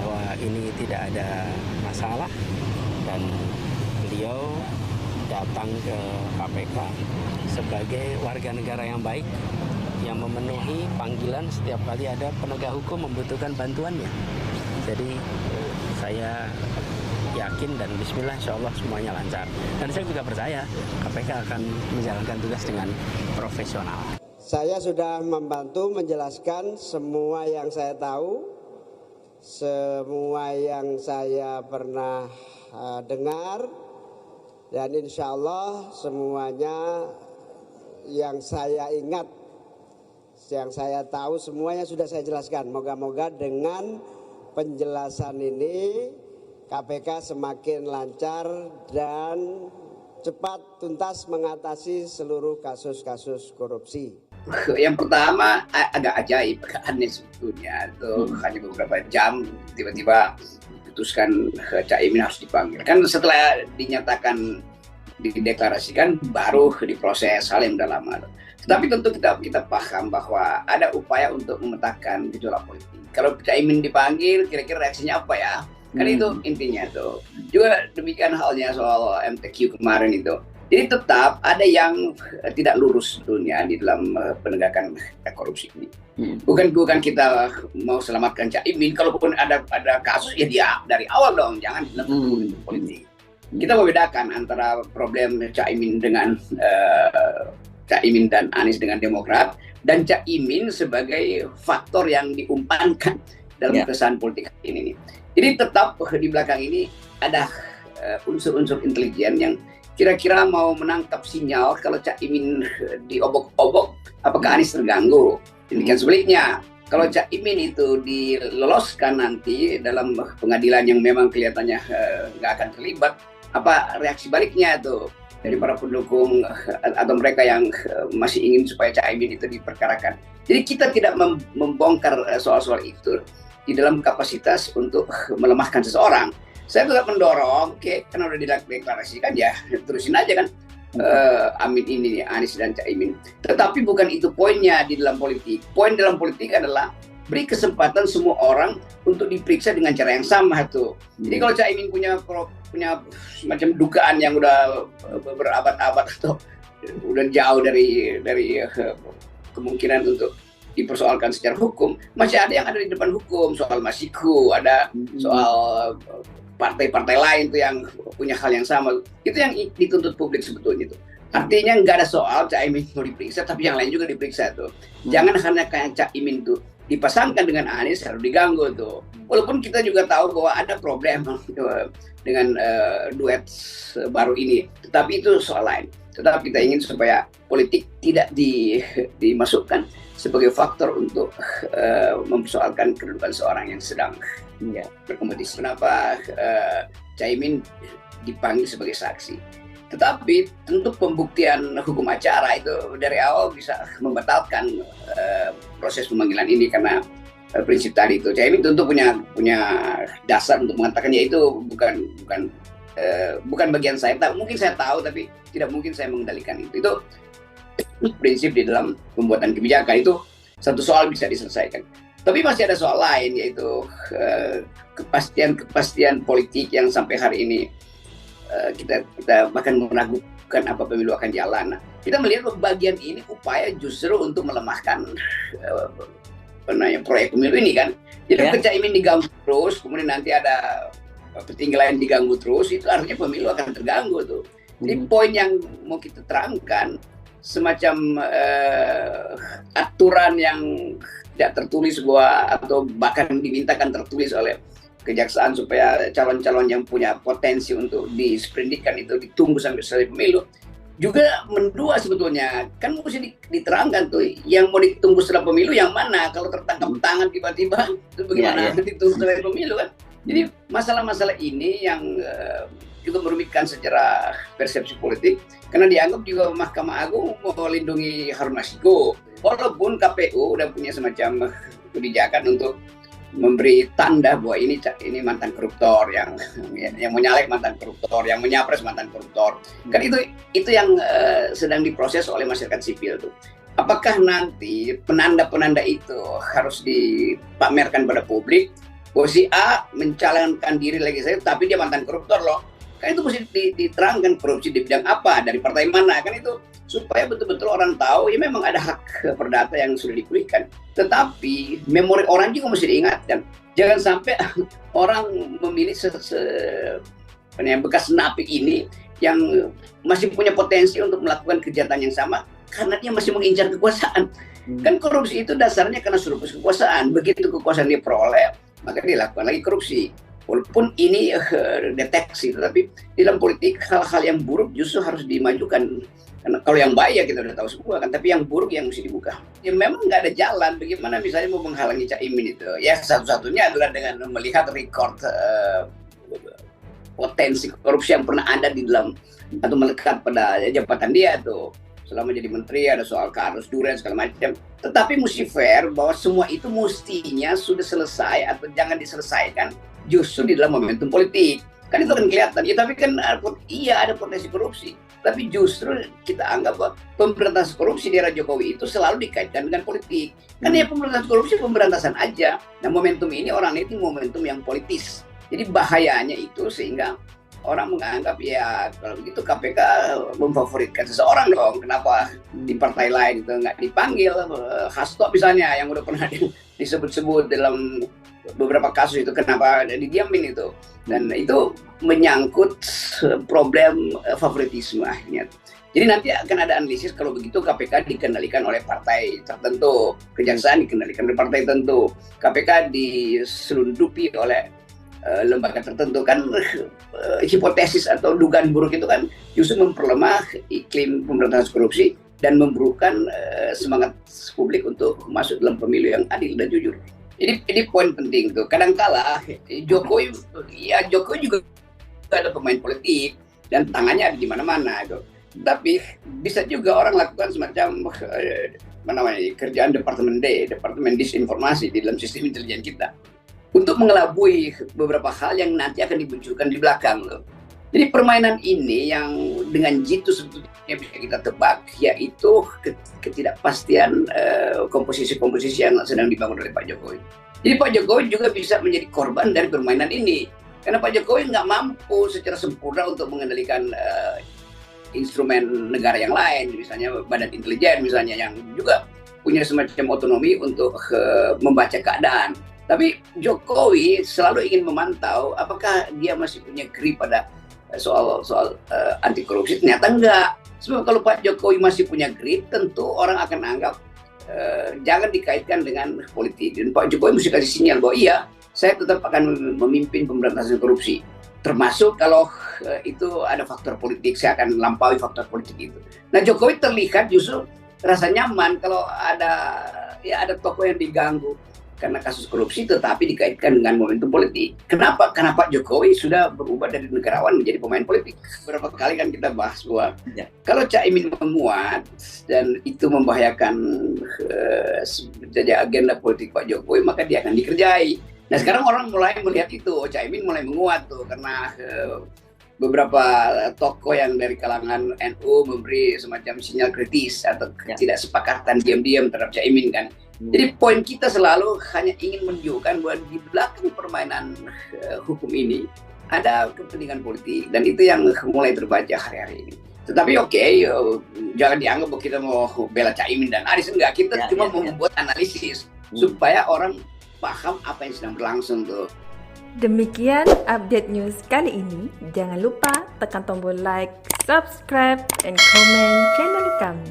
bahwa ini tidak ada masalah dan beliau datang ke KPK sebagai warga negara yang baik yang memenuhi panggilan setiap kali ada penegak hukum membutuhkan bantuannya. Jadi saya yakin dan bismillah insya Allah semuanya lancar. Dan saya juga percaya KPK akan menjalankan tugas dengan profesional. Saya sudah membantu menjelaskan semua yang saya tahu, semua yang saya pernah dengar, dan insya Allah semuanya yang saya ingat, yang saya tahu semuanya sudah saya jelaskan. Moga-moga dengan penjelasan ini KPK semakin lancar dan cepat tuntas mengatasi seluruh kasus-kasus korupsi. Yang pertama agak ajaib, agak aneh sebetulnya. Itu hanya beberapa jam tiba-tiba putuskan Caimin harus dipanggil. Kan setelah dinyatakan, dideklarasikan baru diproses, hal yang udah lama. Tetapi tentu kita paham bahwa ada upaya untuk memetakan gejolak politik. Kalau Caimin dipanggil, kira-kira reaksinya apa ya? Kan itu intinya tuh. Juga demikian halnya soal MTQ kemarin itu. Jadi tetap ada yang tidak lurus sebetulnya di dalam penegakan korupsi ini. Bukan kita mau selamatkan Caimin, kalaupun ada kasus ya dia dari awal dong, jangan dilakukan politik. Kita membedakan antara problem Caimin dengan Caimin dan Anies dengan Demokrat, dan Caimin sebagai faktor yang diumpankan dalam kesan politik ini. Jadi tetap di belakang ini ada unsur-unsur intelijen yang kira-kira mau menangkap sinyal kalau Caimin diobok-obok, apakah Anies terganggu. Demikian sebaliknya, kalau Caimin itu diloloskan nanti dalam pengadilan yang memang kelihatannya nggak akan terlibat, apa reaksi baliknya tuh dari para pendukung atau mereka yang masih ingin supaya Caimin itu diperkarakan. Jadi kita tidak membongkar soal-soal itu di dalam kapasitas untuk melemahkan seseorang. Saya tetap mendorong, karena udah dideklarasikan ya terusin aja kan. Amin ini Anies dan Caimin. Tetapi bukan itu poinnya di dalam politik. Poin dalam politik adalah beri kesempatan semua orang untuk diperiksa dengan cara yang sama tuh. Jadi kalau Caimin punya semacam dugaan yang udah berabad-abad atau udah jauh dari kemungkinan untuk dipersoalkan secara hukum, masih ada yang ada di depan hukum, soal Masiku, ada soal partai-partai lain tuh yang punya hal yang sama. Itu yang dituntut publik sebetulnya itu. Artinya nggak ada soal Caimin mau diperiksa, tapi yang lain juga diperiksa tuh. Jangan hanya kayak Caimin tuh dipasangkan dengan Anies harus diganggu tuh. Walaupun kita juga tahu bahwa ada problem dengan duet baru ini, tetapi itu soal lain. Tetapi kita ingin supaya politik tidak dimasukkan sebagai faktor untuk mempersoalkan kedudukan seorang yang sedang berkompetisi. Kenapa Caimin dipanggil sebagai saksi? Tetapi tentu pembuktian hukum acara itu dari awal bisa membatalkan proses pemanggilan ini karena prinsip tadi itu. Caimin tentu punya dasar untuk mengatakan ya itu bukan bagian saya. Mungkin saya tahu tapi tidak mungkin saya mengendalikan itu. Itu prinsip di dalam pembuatan kebijakan. Itu satu soal bisa diselesaikan. Tapi masih ada soal lain yaitu kepastian politik yang sampai hari ini kita bahkan meragukan apa pemilu akan jalan. Kita melihat bagian ini upaya justru untuk melemahkan proyek pemilu ini kan. Jadi Caimin diganggu terus, kemudian nanti ada petinggi lain diganggu terus, itu artinya pemilu akan terganggu tuh. Jadi poin yang mau kita terangkan semacam aturan yang tidak tertulis atau bahkan dimintakan tertulis oleh kejaksaan supaya calon-calon yang punya potensi untuk disprindikkan itu ditunggu sampai selesai pemilu juga mendua sebetulnya. Kan mesti diterangkan tuh yang mau ditunggu setelah pemilu yang mana. Kalau tertangkap tangan tiba-tiba itu bagaimana ditunggu setelah pemilu kan. Jadi masalah-masalah ini yang juga merumitkan secara persepsi politik karena dianggap juga Mahkamah Agung mau melindungi Harun Masiku walaupun KPU udah punya semacam kebijakan untuk memberi tanda bahwa ini mantan koruptor yang menyalek mantan koruptor, yang menyapres mantan koruptor. Kan itu yang sedang diproses oleh masyarakat sipil tuh. Apakah nanti penanda-penanda itu harus dipamerkan pada publik bahwa si A mencalonkan diri legislatif tapi dia mantan koruptor loh. Kan itu mesti diterangkan korupsi di bidang apa, dari partai mana, kan itu supaya betul-betul orang tahu ya memang ada hak perdata yang sudah dipulihkan. Tetapi memori orang juga mesti diingatkan. Jangan sampai orang memilih bekas napi ini yang masih punya potensi untuk melakukan kejahatan yang sama karena dia masih mengincar kekuasaan. Kan korupsi itu dasarnya karena surplus kekuasaan. Begitu kekuasaan dia peroleh, maka dia lakukan lagi korupsi. Walaupun ini deteksi, tetapi di dalam politik hal-hal yang buruk justru harus dimajukan. Karena kalau yang baik ya kita udah tahu semua kan, tapi yang buruk yang mesti dibuka. Ya memang nggak ada jalan. Bagaimana misalnya mau menghalangi Cak Imin itu? Ya satu-satunya adalah dengan melihat record potensi korupsi yang pernah ada di dalam atau melekat pada jabatan dia tuh. Selama jadi menteri ada soal Carlos Duren segala macam. Tetapi mesti fair bahwa semua itu mestinya sudah selesai atau jangan diselesaikan justru di dalam momentum politik. Kan itu kan kelihatan. Ya tapi kan iya ada potensi korupsi. Tapi justru kita anggap bahwa pemberantasan korupsi di era Jokowi itu selalu dikaitkan dengan politik. Kan ya pemberantasan korupsi pemberantasan aja. Nah momentum ini orang itu momentum yang politis. Jadi bahayanya itu sehingga orang menganggap ya kalau begitu KPK memfavoritkan seseorang dong. Kenapa di partai lain itu nggak dipanggil? Hasto misalnya yang udah pernah disebut-sebut dalam beberapa kasus itu kenapa didiamin itu. Dan itu menyangkut problem favoritisme akhirnya. Jadi nanti akan ada analisis kalau begitu KPK dikendalikan oleh partai tertentu, kejaksaan dikendalikan oleh partai tertentu, KPK diselundupi oleh lembaga tertentu. Kan hipotesis atau dugaan buruk itu kan justru memperlemah iklim pemberantasan korupsi dan memburukkan semangat publik untuk masuk dalam pemilu yang adil dan jujur. Ini poin penting tuh. Kadangkala Jokowi juga ada pemain politik dan tangannya ada di mana-mana tuh. Tapi bisa juga orang lakukan semacam kerjaan departemen disinformasi di dalam sistem intelijen kita untuk mengelabui beberapa hal yang nanti akan dimunculkan di belakang loh. Jadi permainan ini yang dengan jitu sebetulnya bisa kita tebak, yaitu ketidakpastian komposisi-komposisi yang sedang dibangun oleh Pak Jokowi. Jadi Pak Jokowi juga bisa menjadi korban dari permainan ini. Karena Pak Jokowi nggak mampu secara sempurna untuk mengendalikan instrumen negara yang lain, misalnya badan intelijen misalnya yang juga punya semacam otonomi untuk membaca keadaan. Tapi Jokowi selalu ingin memantau apakah dia masih punya grip pada soal anti korupsi. Ternyata enggak. Sebab kalau Pak Jokowi masih punya grip, tentu orang akan anggap jangan dikaitkan dengan politik. Dan Pak Jokowi mesti kasih sinyal bahwa iya, saya tetap akan memimpin pemberantasan korupsi. Termasuk kalau itu ada faktor politik, saya akan melampaui faktor politik itu. Nah Jokowi terlihat justru rasa nyaman kalau ada tokoh yang diganggu karena kasus korupsi tetapi dikaitkan dengan momentum politik. Kenapa? Karena Pak Jokowi sudah berubah dari negarawan menjadi pemain politik. Beberapa kali kan kita bahas bahwa kalau Cak Imin menguat dan itu membahayakan agenda politik Pak Jokowi, maka dia akan dikerjai. Nah sekarang orang mulai melihat itu, Cak Imin mulai menguat tuh karena beberapa tokoh yang dari kalangan NU memberi semacam sinyal kritis atau ketidaksepakatan diam-diam terhadap Cak Imin kan. Jadi poin kita selalu hanya ingin menunjukkan bahwa di belakang permainan hukum ini ada kepentingan politik dan itu yang mulai terbaca hari-hari ini. Tetapi jangan dianggap bahwa kita mau bela Cak Imin dan Anies, enggak. Kita cuma mau membuat analisis supaya orang paham apa yang sedang berlangsung tuh. Demikian update news kali ini. Jangan lupa tekan tombol like, subscribe, and comment channel kami.